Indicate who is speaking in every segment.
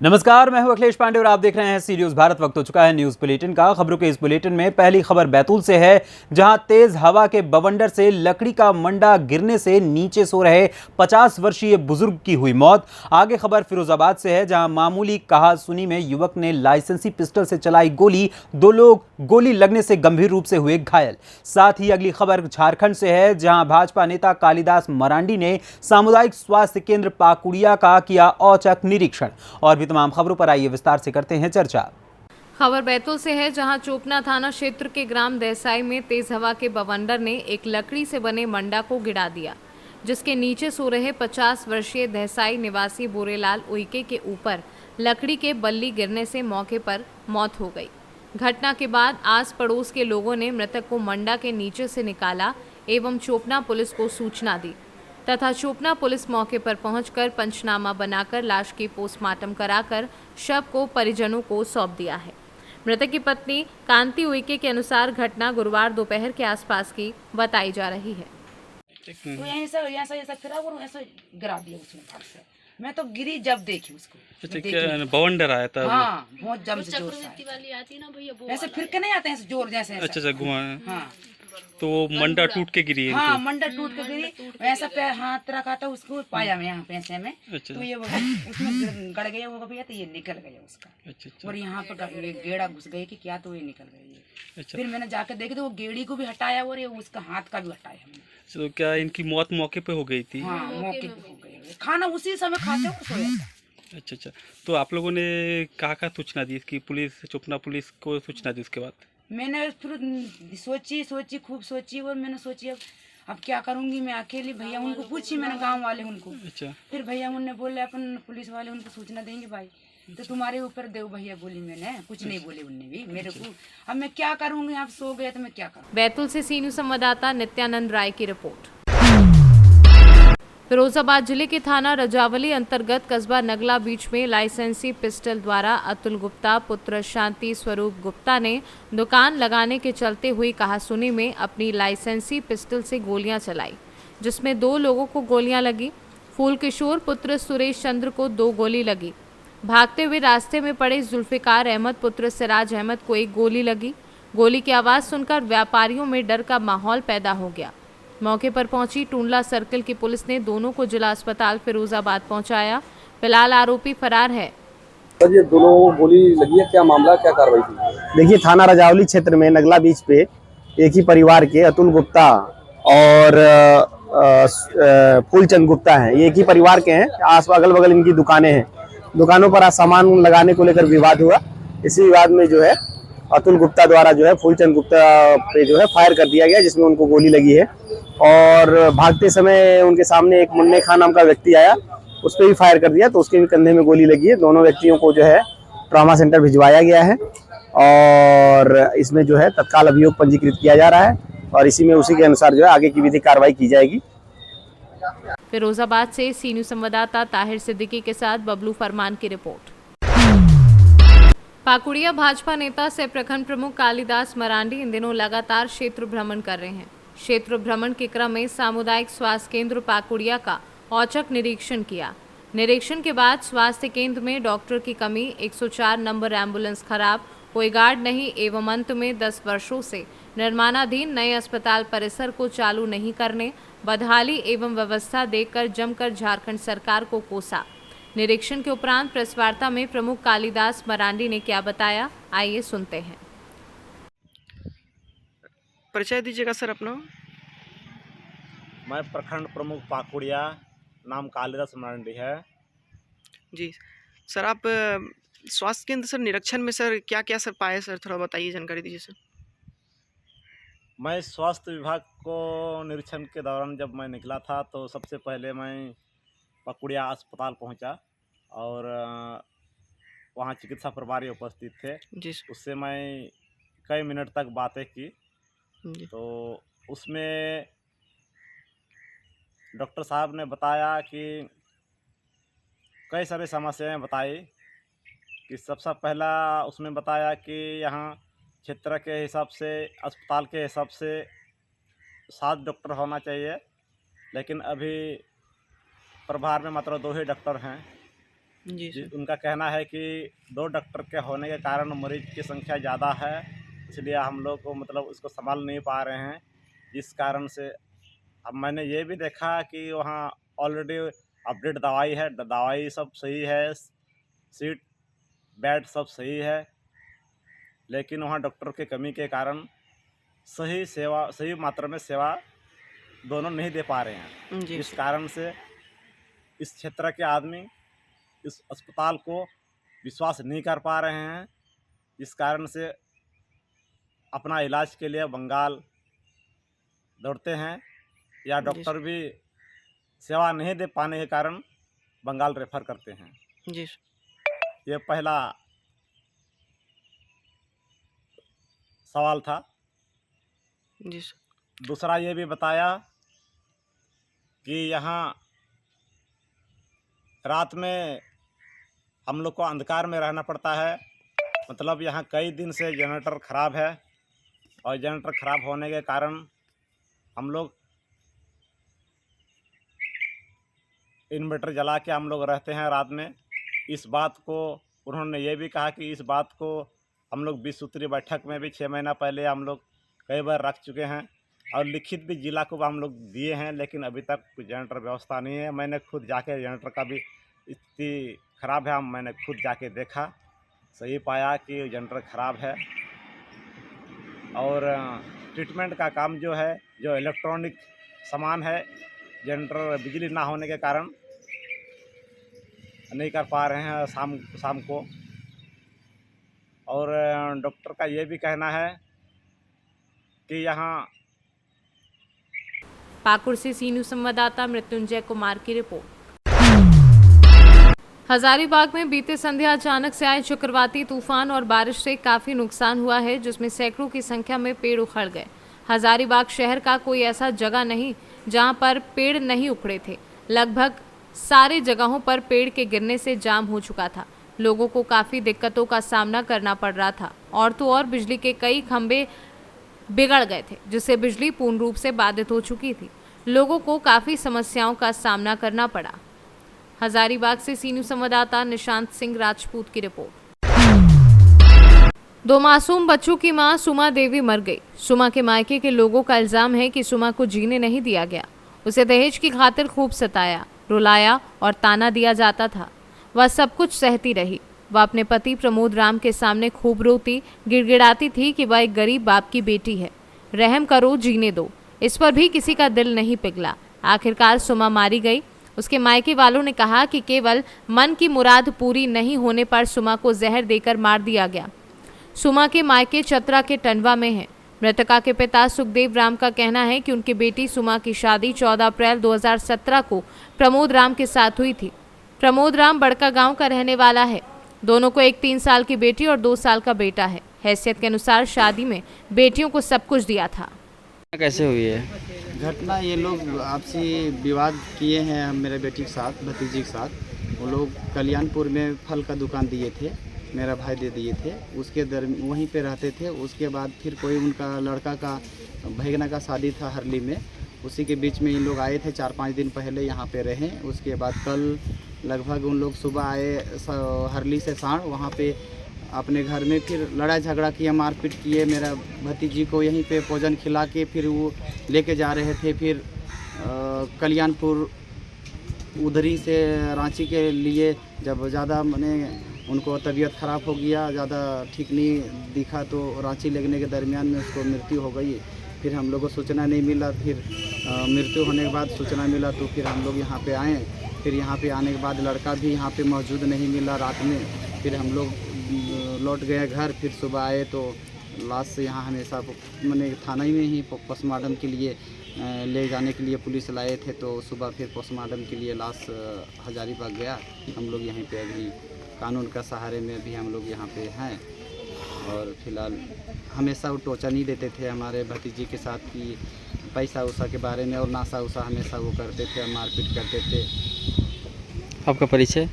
Speaker 1: नमस्कार, मैं हूं अखिलेश पांडे और आप देख रहे हैं सी न्यूज भारत। वक्त हो चुका है न्यूज बुलेटिन का। खबरों के इस बुलेटिन में पहली खबर बैतूल से है, जहां तेज हवा के बवंडर से लकड़ी का मंडा गिरने से नीचे सो रहे 50 वर्षीय बुजुर्ग की हुई मौत। आगे खबर फिरोजाबाद से है, जहां मामूली कहासुनी में युवक ने लाइसेंसी पिस्टल से चलाई गोली, 2 लोग गोली लगने से गंभीर रूप से हुए घायल। साथ ही अगली खबर झारखंड से है, जहां भाजपा नेता कालिदास मरांडी ने सामुदायिक स्वास्थ्य केंद्र पाकुड़िया का किया औचक निरीक्षण। और भी तमाम खबरों पर आइए विस्तार से करते हैं चर्चा।
Speaker 2: खबर बैतूल से है, जहां चोपना थाना क्षेत्र के ग्राम देसाई में तेज हवा के बवंडर ने एक लकड़ी से बने मंडा को गिरा दिया, जिसके नीचे सो रहे 50 वर्षीय देसाई निवासी बोरेलाल उइके के ऊपर लकड़ी के बल्ली गिरने से मौके पर मौत हो गई। घटना के बाद आस पड़ोस के लोगों ने मृतक को मंडा के नीचे से निकाला एवं चोपना पुलिस को सूचना दी तथा चोपना पुलिस मौके पर पहुंचकर पंचनामा बनाकर लाश की पोस्टमार्टम कराकर शव को परिजनों को सौंप दिया है। मृतक की पत्नी कांति उइके के अनुसार घटना गुरुवार दोपहर के आसपास की बताई जा रही है।
Speaker 3: तो ऐसा फिरा और ऐसा गिरा दिया उसने फट से। मैं तो गिरी जब देखी उसको।
Speaker 4: अच्छा, बवंडर आया था।
Speaker 3: हाँ, बहुत जम से जोर से ऐसे फिर के नहीं आते हैं जोर जैसे।
Speaker 4: अच्छा घुमा।
Speaker 3: हाँ,
Speaker 4: तो वो मंडा टूट के गिरी है।
Speaker 3: हाँ, मंडा टूट के गिरी। ऐसा पैर हाथ रखा था उसको पाया में यहाँ पैसे में।
Speaker 4: अच्छा।
Speaker 3: तो ये उसमें गड़ गया होगा भैया, तो ये निकल गया उसका।
Speaker 4: अच्छा।
Speaker 3: और यहाँ पर ये गेड़ा घुस गई कि क्या, तो ये निकल गई।
Speaker 4: अच्छा।
Speaker 3: फिर मैंने जाकर देखी तो वो गेड़ी को भी हटाया और ये उसका हाथ का भी हटाया हमने।
Speaker 4: तो क्या इनकी मौत मौके पे हो गई थी?
Speaker 3: हाँ, मौके पे हो गई। खाना उसी समय खाते हो सोया था।
Speaker 4: अच्छा। तो आप लोगों ने कहाँ सूचना दी इसकी? पुलिस, चोपना पुलिस को सूचना दी? उसके बाद
Speaker 3: मैंने फिर सोची खूब सोची और मैंने सोची अब क्या करूंगी मैं अकेली। भैया उनको पूछी मैंने, गांव वाले उनको।
Speaker 4: अच्छा।
Speaker 3: फिर भैया उन्होंने बोले अपन पुलिस वाले उनको सूचना देंगे भाई। तो तुम्हारे ऊपर देव भैया बोली, मैंने कुछ नहीं बोले उनने भी मेरे को। अब मैं क्या करूंगी, आप सो गए तो मैं क्या करूँ।
Speaker 2: बैतूल से सी न्यूज संवाददाता नित्यानंद राय की रिपोर्ट। फिरोजाबाद जिले के थाना रजावली अंतर्गत कस्बा नगला बीच में लाइसेंसी पिस्टल द्वारा अतुल गुप्ता पुत्र शांति स्वरूप गुप्ता ने दुकान लगाने के चलते हुई कहासुनी में अपनी लाइसेंसी पिस्टल से गोलियां चलाई, जिसमें 2 लोगों को गोलियां लगी। फूल किशोर पुत्र सुरेश चंद्र को 2 गोली लगी। भागते हुए रास्ते में पड़े जुल्फिकार अहमद पुत्र सिराज अहमद को 1 गोली लगी। गोली की आवाज़ सुनकर व्यापारियों में डर का माहौल पैदा हो गया। मौके पर पहुंची टूंडला सर्किल की पुलिस ने दोनों को जिला अस्पताल फिरोजाबाद पहुंचाया। फिलहाल आरोपी फरार है।
Speaker 5: सर, ये दोनों गोली लगी है, क्या मामला, क्या कार्रवाई थी?
Speaker 6: देखिए, थाना रजावली क्षेत्र में नगला बीच पे एक ही परिवार के अतुल गुप्ता और फूलचंद गुप्ता हैं। ये एक ही परिवार के हैं। आस अगल बगल इनकी दुकानें हैं। दुकानों पर आज सामान लगाने को लेकर विवाद हुआ। इसी विवाद में जो है अतुल गुप्ता द्वारा जो है फूलचंद गुप्ता पे जो है फायर कर दिया गया, जिसमें उनको गोली लगी है। और भागते समय उनके सामने एक मुन्ने खान नाम का व्यक्ति आया, उस पर भी फायर कर दिया, तो उसके भी कंधे में गोली लगी है। दोनों व्यक्तियों को जो है ट्रॉमा सेंटर भिजवाया गया है और इसमें जो है तत्काल अभियोग पंजीकृत किया जा रहा है और इसी में उसी के अनुसार जो है आगे की विधिक कार्रवाई की जाएगी।
Speaker 2: फिरोजाबाद से सी न्यूज संवाददाता ताहिर सिद्दीकी के साथ बबलू फरमान की रिपोर्ट। पाकुड़िया भाजपा नेता सह प्रखंड प्रमुख कालिदास मरांडी इन दिनों लगातार क्षेत्र भ्रमण कर रहे हैं। क्षेत्र भ्रमण के क्रम में सामुदायिक स्वास्थ्य केंद्र पाकुड़िया का औचक निरीक्षण किया। निरीक्षण के बाद स्वास्थ्य केंद्र में डॉक्टर की कमी, 104 नंबर एम्बुलेंस खराब, कोई गार्ड नहीं एवं अंत में 10 वर्षों से निर्माणाधीन नए अस्पताल परिसर को चालू नहीं करने, बदहाली एवं व्यवस्था देखकर जमकर झारखंड सरकार को कोसा। निरीक्षण के उपरांत प्रेस वार्ता में प्रमुख कालिदास मरांडी ने क्या बताया, आइए सुनते हैं।
Speaker 7: परिचय दीजिएगा सर अपना।
Speaker 8: मैं प्रखंड प्रमुख पाकुड़िया, नाम कालिदास मरांडी है।
Speaker 7: जी सर, आप स्वास्थ्य केंद्र सर निरीक्षण में सर क्या क्या सर पाए सर, थोड़ा बताइए, जानकारी दीजिए सर।
Speaker 8: मैं स्वास्थ्य विभाग को निरीक्षण के दौरान जब मैं निकला था तो सबसे पहले मैं पाकुड़िया अस्पताल पहुंचा और वहां चिकित्सा प्रभारी उपस्थित थे।
Speaker 7: जी
Speaker 8: उससे मैं कई मिनट तक बातें की। तो उसमें डॉक्टर साहब ने बताया कि कई सारी समस्याएं बताई कि सबसे पहला उसने बताया कि यहाँ क्षेत्र के हिसाब से, अस्पताल के हिसाब से 7 डॉक्टर होना चाहिए, लेकिन अभी प्रभार में मात्र 2 ही डॉक्टर हैं।
Speaker 7: जी सर।
Speaker 8: उनका कहना है कि 2 डॉक्टर के होने के कारण मरीज की संख्या ज़्यादा है, इसलिए हम लोग को मतलब उसको संभाल नहीं पा रहे हैं। जिस कारण से अब मैंने ये भी देखा कि वहाँ ऑलरेडी अपडेट दवाई है, दवाई सब सही है, सीट बेड सब सही है, लेकिन वहाँ डॉक्टर की कमी के कारण सही मात्रा में सेवा दोनों नहीं दे पा रहे हैं।
Speaker 7: जी
Speaker 8: इस
Speaker 7: सर।
Speaker 8: कारण से इस क्षेत्र के आदमी इस अस्पताल को विश्वास नहीं कर पा रहे हैं। इस कारण से अपना इलाज के लिए बंगाल दौड़ते हैं या डॉक्टर भी सेवा नहीं दे पाने के कारण बंगाल रेफर करते हैं।
Speaker 7: जी सर।
Speaker 8: ये पहला सवाल था।
Speaker 7: जी सर।
Speaker 8: दूसरा ये भी बताया कि यहाँ रात में हम लोग को अंधकार में रहना पड़ता है। मतलब यहाँ कई दिन से जनरेटर ख़राब है और जनरेटर ख़राब होने के कारण हम लोग इन्वर्टर जला के हम लोग रहते हैं रात में। इस बात को उन्होंने ये भी कहा कि इस बात को हम लोग 20 सूत्री बैठक में भी 6 महीना पहले हम लोग कई बार रख चुके हैं और लिखित भी जिला को हम लोग दिए हैं, लेकिन अभी तक कुछ जनरेटर व्यवस्था नहीं है। मैंने खुद जाके जनरेटर का भी स्थिति ख़राब है, मैंने खुद जाके देखा, सही पाया कि जनरेटर ख़राब है। और ट्रीटमेंट का काम जो है, जो इलेक्ट्रॉनिक सामान है, जनरेटर बिजली ना होने के कारण नहीं कर पा रहे हैं शाम को। और डॉक्टर का ये भी कहना है कि यहाँ
Speaker 2: पाकुड़ से सी न्यूज़ संवाददाता मृत्युंजय कुमार की रिपोर्ट। हजारीबाग में बीते संध्या अचानक से आए चक्रवाती तूफान और बारिश से काफी नुकसान हुआ है, जिसमें सैकड़ों की संख्या में पेड़ उखड़ गए। हजारीबाग शहर का कोई ऐसा जगह नहीं जहां पर पेड़ नहीं उखड़े थे। लगभग सारे जगहों पर पेड़ के गिरने से जाम हो चुका था। लोगों को काफी दिक्कतों का सामना करना पड़ रहा था। और तो और बिजली के कई खंभे बिगड़ गए थे, जिससे बिजली पूर्ण रूप से बाधित हो चुकी थी। लोगों को काफी समस्याओं का सामना करना पड़ा। हजारीबाग से सी न्यूज़ संवाददाता निशांत सिंह राजपूत की रिपोर्ट। 2 मासूम बच्चों की मां सुमा देवी मर गई। सुमा के मायके के लोगों का इल्जाम है कि सुमा को जीने नहीं दिया गया। उसे दहेज की खातिर खूब सताया, रुलाया और ताना दिया जाता था। वह सब कुछ सहती रही। वह अपने पति प्रमोद राम के सामने खूब रोती, गिड़गिड़ाती थी कि वह एक गरीब बाप की बेटी है, रहम करो, जीने दो। इस पर भी किसी का दिल नहीं पिघला। आखिरकार सुमा मारी गई। उसके मायके वालों ने कहा कि केवल मन की मुराद पूरी नहीं होने पर सुमा को जहर देकर मार दिया गया। सुमा के मायके चतरा के टंडवा में है। मृतका के पिता सुखदेव राम का कहना है कि उनकी बेटी सुमा की शादी 14 अप्रैल 2017 को प्रमोद राम के साथ हुई थी। प्रमोद राम बड़का गांव का रहने वाला है। दोनों को एक 3 साल की बेटी और 2 साल का बेटा है। हैसियत के अनुसार शादी में बेटियों को सब कुछ दिया था।
Speaker 9: कैसे हुई है घटना? ये लोग आपसी विवाद किए हैं मेरे बेटी के साथ, भतीजी के साथ। वो लोग कल्याणपुर में फल का दुकान दिए थे, मेरा भाई दे दिए थे। उसके वहीं पे रहते थे। उसके बाद फिर कोई उनका लड़का का भैगना का शादी था हरली में, उसी के बीच में इन लोग आए थे। 4-5 दिन पहले यहाँ पे रहे। उसके बाद कल लगभग उन लोग सुबह आए हरली से साढ़, वहाँ पे अपने घर में फिर लड़ाई झगड़ा किया, मारपीट किए। मेरा भतीजी को यहीं पे भोजन खिला के फिर वो लेके जा रहे थे। फिर कल्याणपुर उधरी से रांची के लिए जब ज़्यादा मैंने उनको तबीयत ख़राब हो गया, ज़्यादा ठीक नहीं दिखा, तो रांची लगने के दरमियान में उसको मृत्यु हो गई। फिर हम लोग को सूचना नहीं मिला। फिर मृत्यु होने के बाद सूचना मिला तो फिर हम लोग यहाँ पे आए। फिर यहाँ पे आने के बाद लड़का भी यहाँ पे मौजूद नहीं मिला रात में। फिर हम लोग लौट गए घर। फिर सुबह आए तो लाश यहाँ हमेशा मैंने थाना में ही पोस्टमार्टम के लिए ले जाने के लिए पुलिस लाए थे। तो सुबह फिर पोस्टमार्टम के लिए लाश हजारीबाग गया। हम लोग यहीं पे अभी कानून का सहारे में अभी हम लोग यहाँ पे हैं। और फिलहाल हमेशा वो टोचा नहीं देते थे हमारे भतीजी के साथ कि पैसा उसा के बारे में, और नाशा उसा हमेशा वो करते थे, मारपीट करते थे।
Speaker 4: आपका परिचय?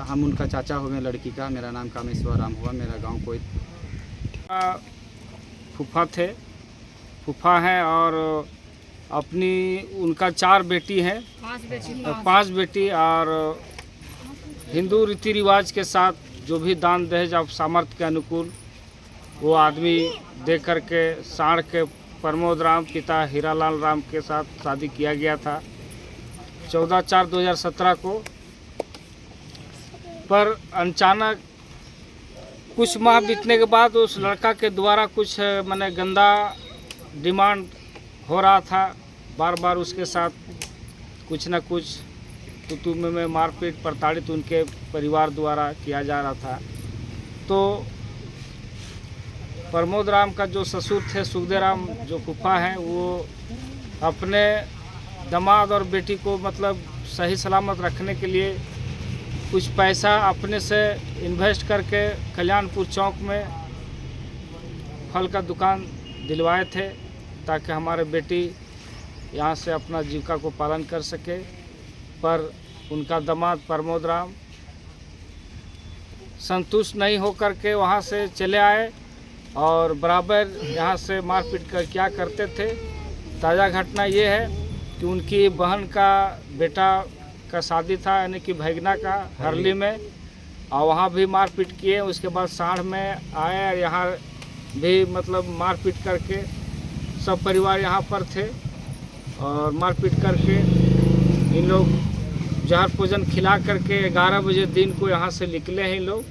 Speaker 9: हम उनका चाचा हुए लड़की का। मेरा नाम कामेश्वर राम हुआ। मेरा गांव कोई
Speaker 10: फूफा थे, फूफा हैं। और उनका 4 बेटी हैं, 5 बेटी और हिंदू रीति रिवाज के साथ जो भी दान दहेज आप सामर्थ्य के अनुकूल वो आदमी दे करके साढ़ के प्रमोद राम पिता हीरालाल राम के साथ शादी किया गया था 14/4/2017 को। पर अचानक कुछ माह बीतने के बाद उस लड़का के द्वारा कुछ माने गंदा डिमांड हो रहा था, बार बार उसके साथ कुछ न कुछ तुतु में मारपीट प्रताड़ित उनके परिवार द्वारा किया जा रहा था। तो प्रमोद राम का जो ससुर थे सुखदेव राम जो फूफा हैं, वो अपने दामाद और बेटी को मतलब सही सलामत रखने के लिए कुछ पैसा अपने से इन्वेस्ट करके कल्याणपुर चौक में फल का दुकान दिलवाए थे ताकि हमारे बेटी यहाँ से अपना जीविका को पालन कर सके। पर उनका दामाद प्रमोद राम संतुष्ट नहीं होकर के वहाँ से चले आए और बराबर यहाँ से मारपीट कर क्या करते थे। ताज़ा घटना ये है कि उनकी बहन का बेटा का शादी था, यानी कि भैगना का हरली में, और वहाँ भी मारपीट किए। उसके बाद साढ़ में आए और यहाँ भी मतलब मारपीट करके सब परिवार यहाँ पर थे और मारपीट करके इन लोग जहर भोजन खिला करके 11 बजे दिन को यहाँ से निकले हैं लोग।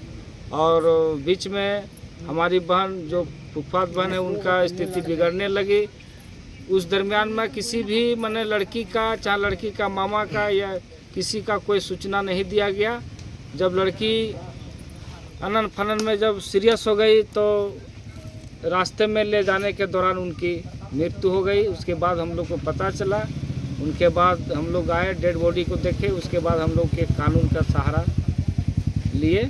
Speaker 10: और बीच में हमारी बहन जो फुफात बहन है उनका स्थिति बिगड़ने लगी। उस दरमियान में किसी भी माने लड़की का चाहे लड़की का मामा का या किसी का कोई सूचना नहीं दिया गया। जब लड़की अनन फनन में जब सीरियस हो गई तो रास्ते में ले जाने के दौरान उनकी मृत्यु हो गई। उसके बाद हम लोग को पता चला, उनके बाद हम लोग आए, डेड बॉडी को देखे। उसके बाद हम लोग के कानून का सहारा लिए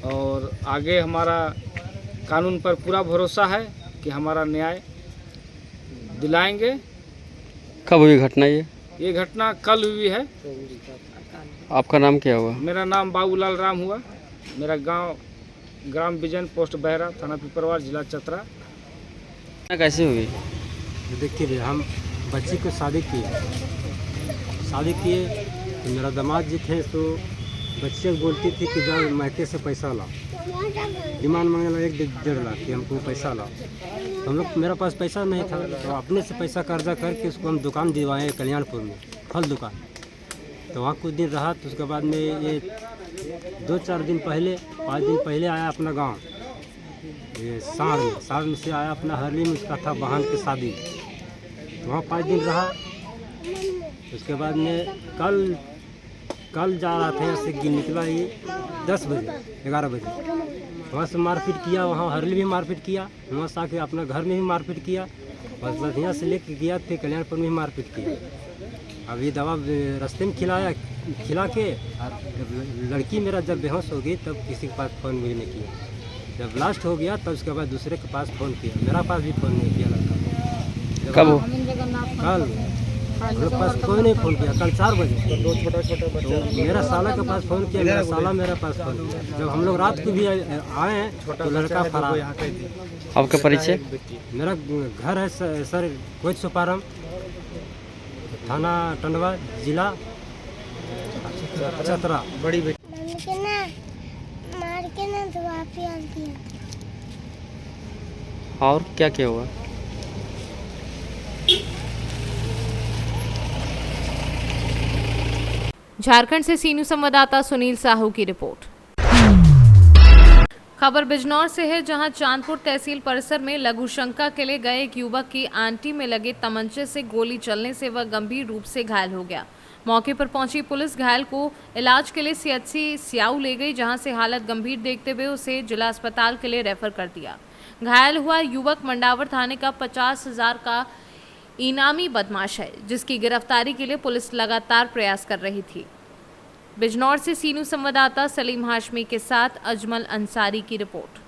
Speaker 10: और आगे हमारा कानून पर पूरा भरोसा है कि हमारा न्याय दिलाएंगे।
Speaker 11: कब हुई घटना
Speaker 10: ये घटना कल हुई है।
Speaker 11: आपका नाम क्या हुआ?
Speaker 10: मेरा नाम बाबूलाल राम हुआ। मेरा गांव ग्राम बिजन, पोस्ट बहरा, थाना पिपरवार, जिला चतरा।
Speaker 11: कैसे हुई?
Speaker 12: देखिए भैया, हम बच्ची को शादी किए तो मेरा दामाद जी थे तो बच्चे बोलती थी कि जाओ मायके से पैसा लाओ, डिमांड मांगने लगा 1-1.5 लाख कि हमको पैसा लाओ। हम लोग मेरा पास पैसा नहीं था तो अपने से पैसा कर्जा करके उसको हम दुकान दिलवाए कल्याणपुर में, फल दुकान। तो वहाँ कुछ दिन रहा तो उसके बाद में ये 2-4 दिन पहले 5 दिन पहले आया अपना गांव, ये साढ़ में से आया अपना हरली में, उसका था बहन की शादी। तो वहाँ 5 दिन रहा। उसके बाद में कल जा रहा था, यहाँ से निकला ये 10 बजे 11 बजे, वहाँ से मारपीट किया। वहाँ हरली भी मारपीट किया, वहाँ से आके अपना घर में भी मारपीट किया। बस यहाँ से लेके गया फिर कल्याणपुर में भी मारपीट किया। अब ये दवा रास्ते में खिला के जब लड़की मेरा जब बेहोश हो गई तब किसी के पास फ़ोन भी नहीं किया। जब लास्ट हो गया तब उसके बाद दूसरे के पास फ़ोन किया, मेरा पास भी फ़ोन नहीं किया लड़का। कल मेरे पास कोई नहीं फ़ोन किया। कल 4 बजे तो मेरा साला के पास फ़ोन किया, मेरा साला मेरे पास फ़ोन किया। जब हम लोग रात को भी आए हैं तो लड़का फरार।
Speaker 11: आपका परिचय?
Speaker 12: मेरा घर है सर कोच सुपारम, थाना टंडवा, जिला चतरा।
Speaker 13: बड़ी बेटी मार के ना दवा पिया दिया।
Speaker 11: और क्या क्या हुआ?
Speaker 2: झारखंड से सीनू संवाददाता सुनील साहू की रिपोर्ट। खबर बिजनौर से है, जहां चांदपुर तहसील परिसर में लघु शंका के लिए गए एक युवक की आंटी में लगे तमंचे से गोली चलने से वह गंभीर रूप से घायल हो गया। मौके पर पहुंची पुलिस घायल को इलाज के लिए सीएचसी सियाऊ ले गई, जहां से हालत गंभीर देखते हुए उसे जिला अस्पताल के लिए रेफर कर दिया। घायल हुआ युवक मंडावर थाने का 50,000 का इनामी बदमाश है, जिसकी गिरफ्तारी के लिए पुलिस लगातार प्रयास कर रही थी। बिजनौर से सीनू संवाददाता सलीम हाशमी के साथ अजमल अंसारी की रिपोर्ट।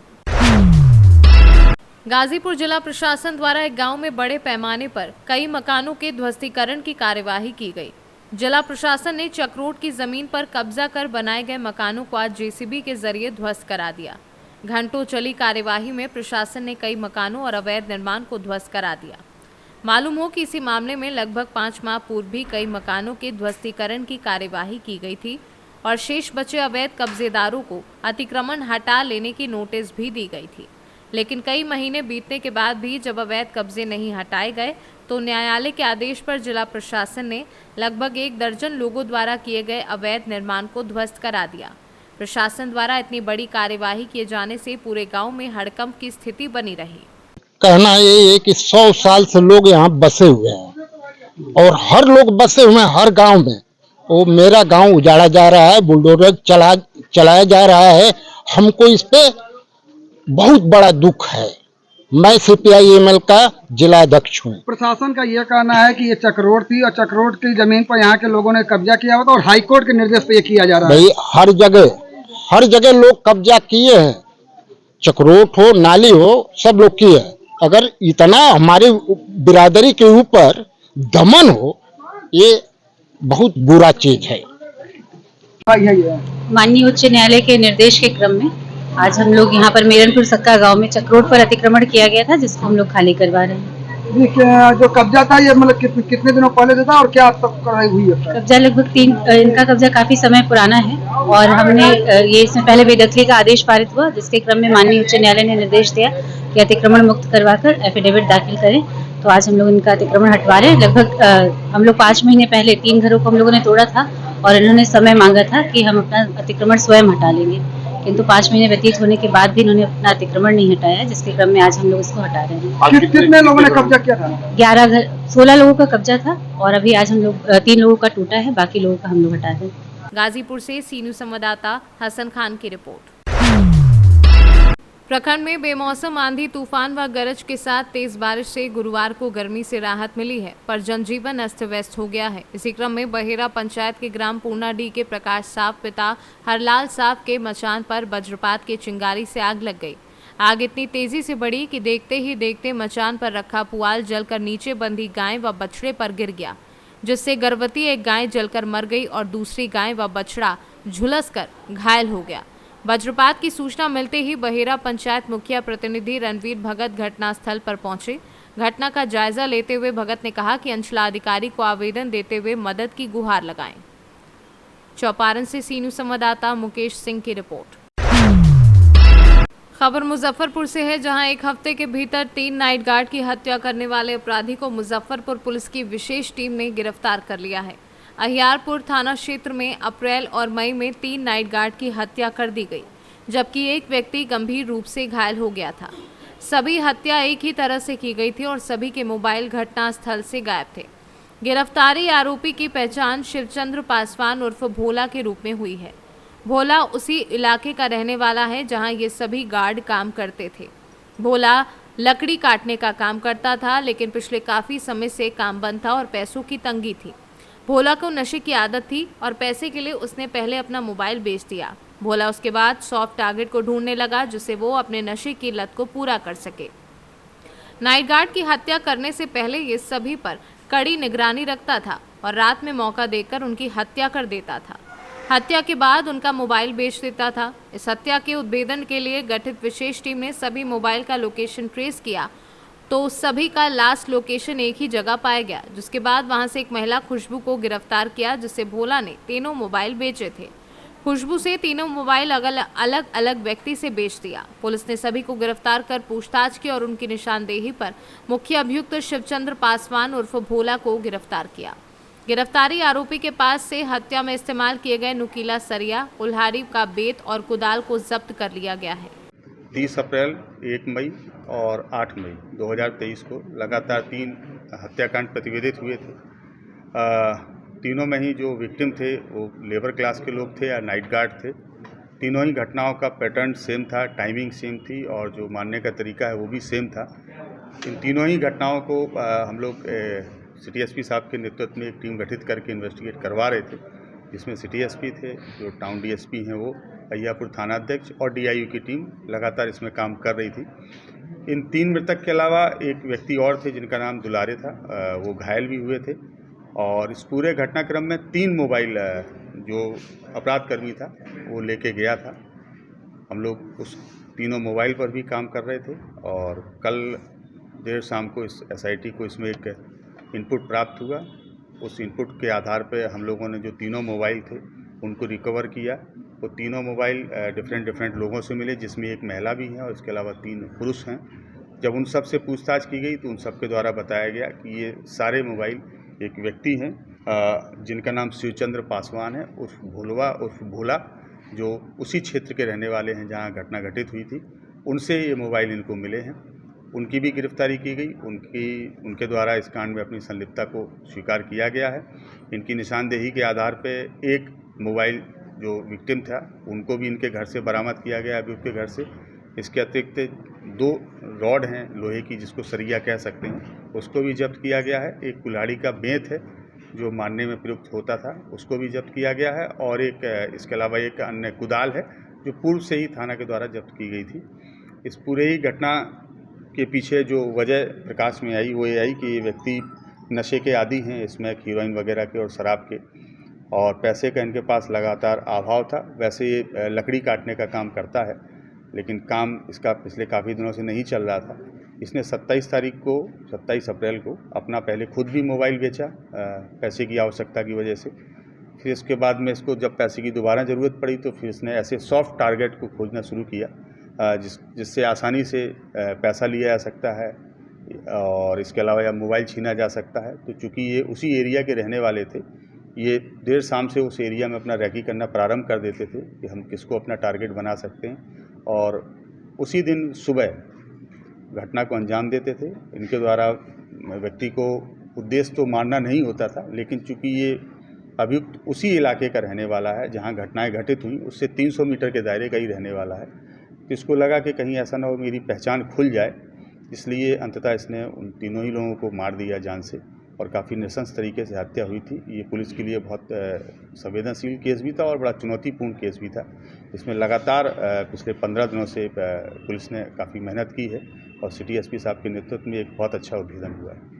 Speaker 2: गाजीपुर जिला प्रशासन द्वारा एक गांव में बड़े पैमाने पर कई मकानों के ध्वस्तीकरण की कार्यवाही की गई। जिला प्रशासन ने चक्रोट की जमीन पर कब्जा कर बनाए गए मकानों को आज जेसीबी के जरिए ध्वस्त करा दिया। घंटों चली कार्यवाही में प्रशासन ने कई मकानों और अवैध निर्माण को ध्वस्त करा दिया। मालूम हो कि इसी मामले में लगभग 5 माह पूर्व भी कई मकानों के ध्वस्तीकरण की कार्यवाही की गई थी, और शेष बचे अवैध कब्जेदारों को अतिक्रमण हटा लेने की नोटिस भी दी गई थी। लेकिन कई महीने बीतने के बाद भी जब अवैध कब्जे नहीं हटाए गए तो न्यायालय के आदेश पर जिला प्रशासन ने लगभग 1 दर्जन लोगों द्वारा किए गए अवैध निर्माण को ध्वस्त करा दिया। प्रशासन द्वारा इतनी बड़ी कार्यवाही किए जाने से पूरे गांव में हड़कंप की स्थिति बनी रही।
Speaker 14: कहना यही है कि 100 साल से लोग यहाँ बसे हुए हैं और हर लोग बसे हुए हैं हर गांव में। वो मेरा गांव उजाड़ा जा रहा है, बुलडोजर चलाया जा रहा है। हमको इस पे बहुत बड़ा दुख है। मैं CPI-ML का जिला अध्यक्ष हूँ।
Speaker 15: प्रशासन का यह कहना है कि ये चक्रोड थी और चक्रोड की जमीन पर यहाँ के लोगों ने कब्जा किया हुआ था और हाईकोर्ट के निर्देश पे ये किया जा रहा है।
Speaker 14: भाई हर जगह लोग कब्जा किए हैं, चक्रोड हो नाली हो सब लोग किए हैं। अगर इतना हमारी बिरादरी के ऊपर दमन हो, ये बहुत बुरा चीज है।
Speaker 16: माननीय उच्च न्यायालय के निर्देश के क्रम में आज हम लोग यहाँ पर मेरनपुर सक्का गांव में चक्रोड पर अतिक्रमण किया गया था, जिसको हम लोग खाली करवा रहे हैं।
Speaker 15: जो कब्जा था ये मतलब कितने दिनों पहले से था और क्या अब तक कराई हुई है?
Speaker 16: कब्जा लगभग इनका कब्जा काफी समय पुराना है और हमने ये इसमें पहले बेदखली का आदेश पारित हुआ, जिसके क्रम में माननीय उच्च न्यायालय ने निर्देश दिया कि अतिक्रमण मुक्त करवाकर एफिडेविट दाखिल करें। तो आज हम लोग इनका अतिक्रमण हटवा रहे हैं। लगभग हम लोग 5 महीने पहले 3 घरों को हम लोगों ने तोड़ा था और इन्होंने समय मांगा था कि हम अपना अतिक्रमण स्वयं हटा लेंगे, किंतु 5 महीने व्यतीत होने के बाद भी इन्होंने अपना अतिक्रमण नहीं हटाया, जिसके क्रम में आज हम लोग इसको हटा रहे हैं।
Speaker 15: कितने लोगों ने कब्जा किया था? 16 लोगों का कब्जा था और अभी आज हम लोग 3 लोगों का टूटा है, बाकी लोगों का हम लोग हटा रहे हैं।
Speaker 2: गाजीपुर से सी न्यूज संवाददाता हसन खान की रिपोर्ट। प्रखंड में बेमौसम आंधी तूफान व गरज के साथ तेज बारिश से गुरुवार को गर्मी से राहत मिली है, पर जनजीवन अस्त व्यस्त हो गया है। इसी क्रम में बहेरा पंचायत के ग्राम पूर्णाडीह के प्रकाश साहब पिता हरलाल साहब के मचान पर वज्रपात के चिंगारी से आग लग गई। आग इतनी तेजी से बढ़ी कि देखते ही देखते मचान पर रखा पुआल जलकर नीचे बंधी गाय व बछड़े पर गिर गया, जिससे गर्भवती एक गाय जलकर मर गई और दूसरी गाय व बछड़ा झुलसकर घायल हो गया। वज्रपात की सूचना मिलते ही बहेरा पंचायत मुखिया प्रतिनिधि रणवीर भगत घटनास्थल पर पहुंचे। घटना का जायजा लेते हुए भगत ने कहा कि अंचलाधिकारी को आवेदन देते हुए मदद की गुहार लगाएं। चौपारण से सी न्यूज संवाददाता मुकेश सिंह की रिपोर्ट। खबर मुजफ्फरपुर से है, जहां एक हफ्ते के भीतर 3 नाइट गार्ड की हत्या करने वाले अपराधी को मुजफ्फरपुर पुलिस की विशेष टीम ने गिरफ्तार कर लिया है। अहियारपुर थाना क्षेत्र में अप्रैल और मई में 3 नाइट गार्ड की हत्या कर दी गई, जबकि एक व्यक्ति गंभीर रूप से घायल हो गया था। सभी हत्या एक ही तरह से की गई थी और सभी के मोबाइल घटनास्थल से गायब थे। गिरफ्तारी आरोपी की पहचान शिवचंद्र पासवान उर्फ भोला के रूप में हुई है। भोला उसी इलाके का रहने वाला है जहां ये सभी गार्ड काम करते थे। भोला लकड़ी काटने का काम करता था, लेकिन पिछले काफ़ी समय से काम बंद था और पैसों की तंगी थी। भोला को नशे की आदत थी और पैसे के लिए उसने पहले अपना मोबाइल बेच दिया। भोला उसके बाद सॉफ्ट टारगेट को ढूंढने लगा, जिससे वो अपने नशे की लत को पूरा कर सके। नाइट गार्ड की हत्या करने से पहले ये सभी पर कड़ी निगरानी रखता था और रात में मौका देकर उनकी हत्या कर देता था। हत्या के बाद उनका मोबाइल बेच देता था। इस हत्या के उद्भेदन के लिए गठित विशेष टीम ने सभी मोबाइल का लोकेशन ट्रेस किया, तो सभी का लास्ट लोकेशन एक ही जगह पाया गया, जिसके बाद वहां से एक महिला खुशबू को गिरफ्तार किया, जिससे भोला ने तीनों मोबाइल बेचे थे। खुशबू से तीनों मोबाइल अलग अलग व्यक्ति से बेच दिया। पुलिस ने सभी को गिरफ्तार कर पूछताछ की और उनकी निशानदेही पर मुख्य अभियुक्त शिवचंद्र पासवान उर्फ भोला को गिरफ्तार किया। गिरफ्तारी आरोपी के पास से हत्या में इस्तेमाल किए गए नुकीला सरिया, कुल्हाड़ी का बेत और कुदाल को जब्त कर लिया गया है।
Speaker 17: 30 अप्रैल, 1 मई और 8 मई 2023 को लगातार 3 हत्याकांड प्रतिवेदित हुए थे। तीनों में ही जो विक्टिम थे वो लेबर क्लास के लोग थे या नाइट गार्ड थे। तीनों ही घटनाओं का पैटर्न सेम था, टाइमिंग सेम थी और जो मानने का तरीका है वो भी सेम था। इन तीनों ही घटनाओं को हम लोग सिटी एसपी साहब के नेतृत्व में एक टीम गठित करके इन्वेस्टिगेट करवा रहे थे, जिसमें सिटी एसपी थे, जो टाउन डीएसपी हैं वो, अहियापुर थाना अध्यक्ष और डीआईयू की टीम लगातार इसमें काम कर रही थी। इन 3 मृतक के अलावा एक व्यक्ति और थे जिनका नाम दुलारे था, वो घायल भी हुए थे। और इस पूरे घटनाक्रम में 3 मोबाइल जो अपराधकर्मी था वो लेके गया था। हम लोग उस तीनों मोबाइल पर भी काम कर रहे थे और कल देर शाम को इस एसआईटी को इसमें एक इनपुट प्राप्त हुआ। उस इनपुट के आधार पर हम लोगों ने जो तीनों मोबाइल थे उनको रिकवर किया। वो तीनों मोबाइल डिफरेंट लोगों से मिले, जिसमें एक महिला भी है और इसके अलावा 3 पुरुष हैं। जब उन सब से पूछताछ की गई तो उन सब के द्वारा बताया गया कि ये सारे मोबाइल एक व्यक्ति हैं जिनका नाम शिवचंद्र पासवान है, उर्फ भोला, जो उसी क्षेत्र के रहने वाले हैं जहां घटना घटित हुई थी। उनसे ये मोबाइल इनको मिले हैं। उनकी भी गिरफ्तारी की गई। उनके द्वारा इस कांड में अपनी संलिप्तता को स्वीकार किया गया है। इनकी निशानदेही के आधार पर एक मोबाइल जो विक्टिम था उनको भी इनके घर से बरामद किया गया अभियुक्त के घर से। इसके अतिरिक्त 2 रॉड हैं लोहे की, जिसको सरिया कह सकते हैं, उसको भी जब्त किया गया है। एक कुल्हाड़ी का बेंत है जो मारने में प्रयुक्त होता था, उसको भी जब्त किया गया है। और इसके अलावा एक अन्य कुदाल है जो पूर्व से ही थाना के द्वारा जब्त की गई थी। इस पूरे ही घटना के पीछे जो वजह प्रकाश में आई वो ये आई कि ये व्यक्ति नशे के आदी हैं, स्मैक, हीरोइन वगैरह के और शराब के, और पैसे का इनके पास लगातार अभाव था। वैसे ये लकड़ी काटने का काम करता है, लेकिन काम इसका पिछले काफ़ी दिनों से नहीं चल रहा था। इसने 27 अप्रैल को अपना पहले खुद भी मोबाइल बेचा पैसे की आवश्यकता की वजह से। फिर इसके बाद में इसको जब पैसे की दोबारा ज़रूरत पड़ी तो फिर इसने ऐसे सॉफ्ट टारगेट को खोजना शुरू किया जिससे आसानी से पैसा लिया जा सकता है और इसके अलावा या मोबाइल छीना जा सकता है। तो चूँकि ये उसी एरिया के रहने वाले थे, ये देर शाम से उस एरिया में अपना रैकी करना प्रारंभ कर देते थे कि हम किसको अपना टारगेट बना सकते हैं, और उसी दिन सुबह घटना को अंजाम देते थे। इनके द्वारा व्यक्ति को उद्देश्य तो मारना नहीं होता था, लेकिन चूँकि ये अभियुक्त उसी इलाके का रहने वाला है जहां घटनाएं घटित हुई, उससे 300 मीटर के दायरे का ही रहने वाला है, तो इसको लगा कि कहीं ऐसा ना हो मेरी पहचान खुल जाए, इसलिए अंततः इसने उन तीनों ही लोगों को मार दिया जान से, और काफ़ी नृशंस तरीके से हत्या हुई थी। ये पुलिस के लिए बहुत संवेदनशील केस भी था और बड़ा चुनौतीपूर्ण केस भी था। इसमें लगातार पिछले 15 दिनों से पुलिस ने काफ़ी मेहनत की है और सिटी एसपी साहब के नेतृत्व में एक बहुत अच्छा उद्भेदन हुआ है।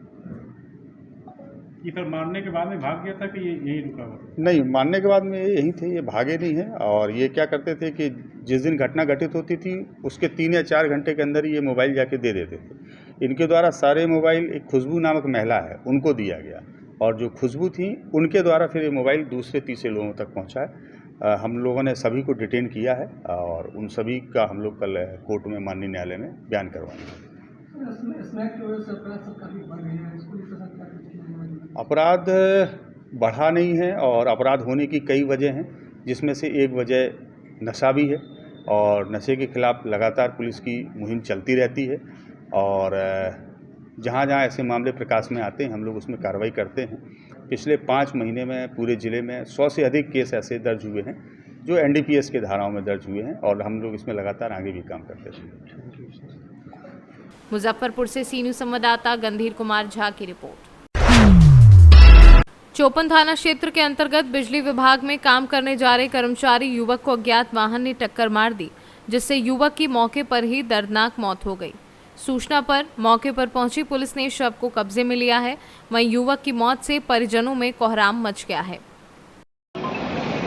Speaker 18: ये फिर मारने के बाद में भाग गया था कि ये यहीं रुका हुआ था?
Speaker 17: नहीं, मारने के बाद में ये यहीं थे, ये भागे नहीं हैं। और ये क्या करते थे कि जिस दिन घटना घटित होती थी उसके 3 या 4 घंटे के अंदर ही ये मोबाइल जाके दे देते थे। इनके द्वारा सारे मोबाइल एक खुशबू नामक महिला है उनको दिया गया, और जो खुशबू थी उनके द्वारा फिर ये मोबाइल दूसरे तीसरे लोगों तक पहुँचा है। हम लोगों ने सभी को डिटेन किया है और उन सभी का हम लोग कल कोर्ट में माननीय न्यायालय में बयान करवाएंगे। अपराध बढ़ा नहीं है और अपराध होने की कई वजह हैं, जिसमें से एक वजह नशा भी है, और नशे के खिलाफ लगातार पुलिस की मुहिम चलती रहती है, और जहाँ जहाँ ऐसे मामले प्रकाश में आते हैं हम लोग उसमें कार्रवाई करते हैं। पिछले 5 महीने में पूरे ज़िले में 100 से अधिक केस ऐसे दर्ज हुए हैं जो NDPS के धाराओं में दर्ज हुए हैं, और हम लोग इसमें लगातार आगे भी काम करते हैं।
Speaker 2: मुजफ्फरपुर से सी न्यूज़ संवाददाता गंधीर कुमार झा की रिपोर्ट। चौपन थाना क्षेत्र के अंतर्गत बिजली विभाग में काम करने जा रहे कर्मचारी युवक को अज्ञात वाहन ने टक्कर मार दी, जिससे युवक की मौके पर ही दर्दनाक मौत हो गई। सूचना पर मौके पर पहुंची पुलिस ने शव को कब्जे में लिया है। वहीं युवक की मौत से परिजनों में कोहराम मच गया है।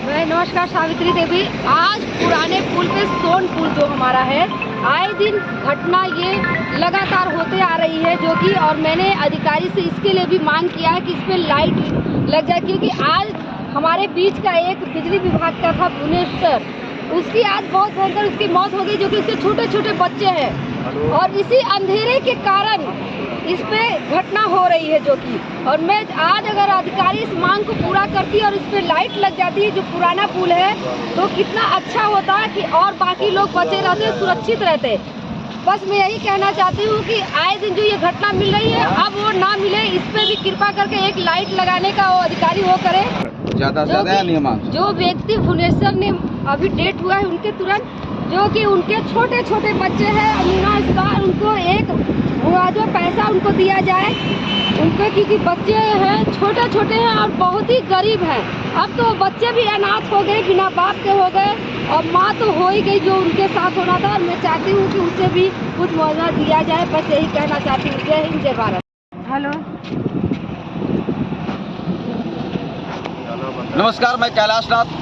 Speaker 19: नमस्कार, सावित्री देवी। आज पुराने पुल पे सोन पुल जो हमारा है, आए दिन घटना ये लगातार होते आ रही है, जो कि और मैंने अधिकारी से इसके लिए भी मांग किया है कि इस पे लाइट लग जाए, क्योंकि आज हमारे बीच का एक बिजली विभाग का था भुवनेश्वर, उसकी आज बहुत भयंकर उसकी मौत हो गई, जो कि उसके छोटे छोटे बच्चे हैं, और इसी अंधेरे के कारण इस पे घटना हो रही है जो कि, और मैं आज अगर अधिकारी इस मांग को पूरा करती और इस पे लाइट लग जाती है जो पुराना पुल है, तो कितना अच्छा होता है कि और बाकी लोग बचे रहते, सुरक्षित रहते। बस मैं यही कहना चाहती हूँ कि आए दिन जो ये घटना मिल रही है अब वो ना मिले, इस पे भी कृपा करके एक लाइट लगाने का वो अधिकारी वो करे।
Speaker 20: ज्यादा से ज्यादा नियम
Speaker 19: जो व्यक्ति भुवनेश्वर ने अभी डेट हुआ है उनके तुरंत, जो कि उनके छोटे छोटे बच्चे हैं अमीना, उनको एक जो पैसा उनको दिया जाए उनको, क्योंकि बच्चे हैं छोटे छोटे हैं और बहुत ही गरीब हैं। अब तो बच्चे भी अनाथ हो गए, बिना बाप के हो गए, और माँ तो हो ही गई जो उनके साथ होना था, और मैं चाहती हूँ कि उसे भी कुछ मुआवजा दिया जाए। बस यही कहना चाहती हूँ। जय हिंद, जय भारत। हेलो,
Speaker 20: नमस्कार, मैं कैलाश नाथ।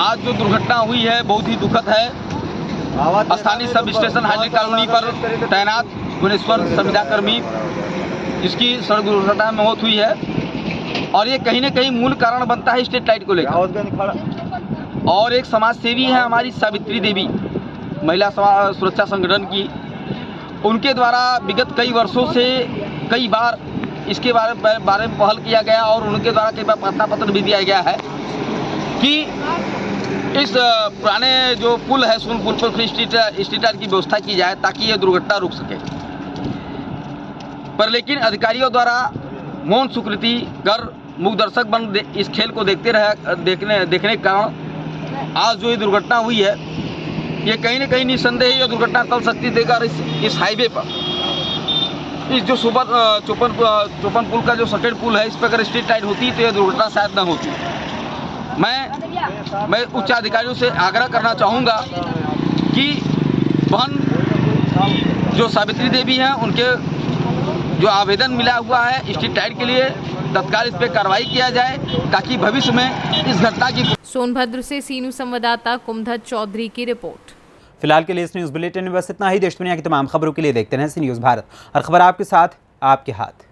Speaker 20: आज जो दुर्घटना हुई है बहुत ही दुखद है। स्थानीय सब स्टेशन हाजिर कॉलोनी पर तैनात भुवनेश्वर संविदा कर्मी, इसकी सड़क दुर्घटना में मौत हुई है। और ये कहीं ना कहीं मूल कारण बनता है स्ट्रीट लाइट को लेकर। और एक समाज सेवी है हमारी सावित्री देवी, महिला सुरक्षा संगठन की, उनके द्वारा विगत कई वर्षों से कई बार इसके बारे में पहल किया गया और उनके द्वारा कई बार प्रार्थना पत्र भी दिया गया है कि इस पुराने जो पुल है सोन पुल पर स्ट्रीट लाइट की व्यवस्था की जाए ताकि ये दुर्घटना रुक सके। पर लेकिन अधिकारियों द्वारा मौन स्वीकृति कर मूक दर्शक बन इस खेल को देखने के कारण आज जो ये दुर्घटना हुई है, ये कहीं न कहीं निस्संदेह ये दुर्घटना टल सकती थी। अगर इस हाईवे पर इस जो चोपन पुल का जो सेकंड पुल है, इस पर अगर स्ट्रीट लाइट होती तो ये दुर्घटना शायद न होती। मैं उच्च अधिकारियों से आग्रह करना चाहूँगा कि बहन जो सावित्री देवी हैं, उनके जो आवेदन मिला हुआ है स्ट्रीट लाइट के लिए, तत्काल इस पर कार्रवाई किया जाए ताकि भविष्य में इस घटना की।
Speaker 2: सोनभद्र से सीनू संवाददाता कुमधर चौधरी की रिपोर्ट।
Speaker 1: फिलहाल के लिए इस न्यूज़ बुलेटिन में बस इतना ही। देश दुनिया की तमाम खबरों के लिए देखते रहें सी न्यूज़ भारत, और खबर आपके साथ, आपके हाथ।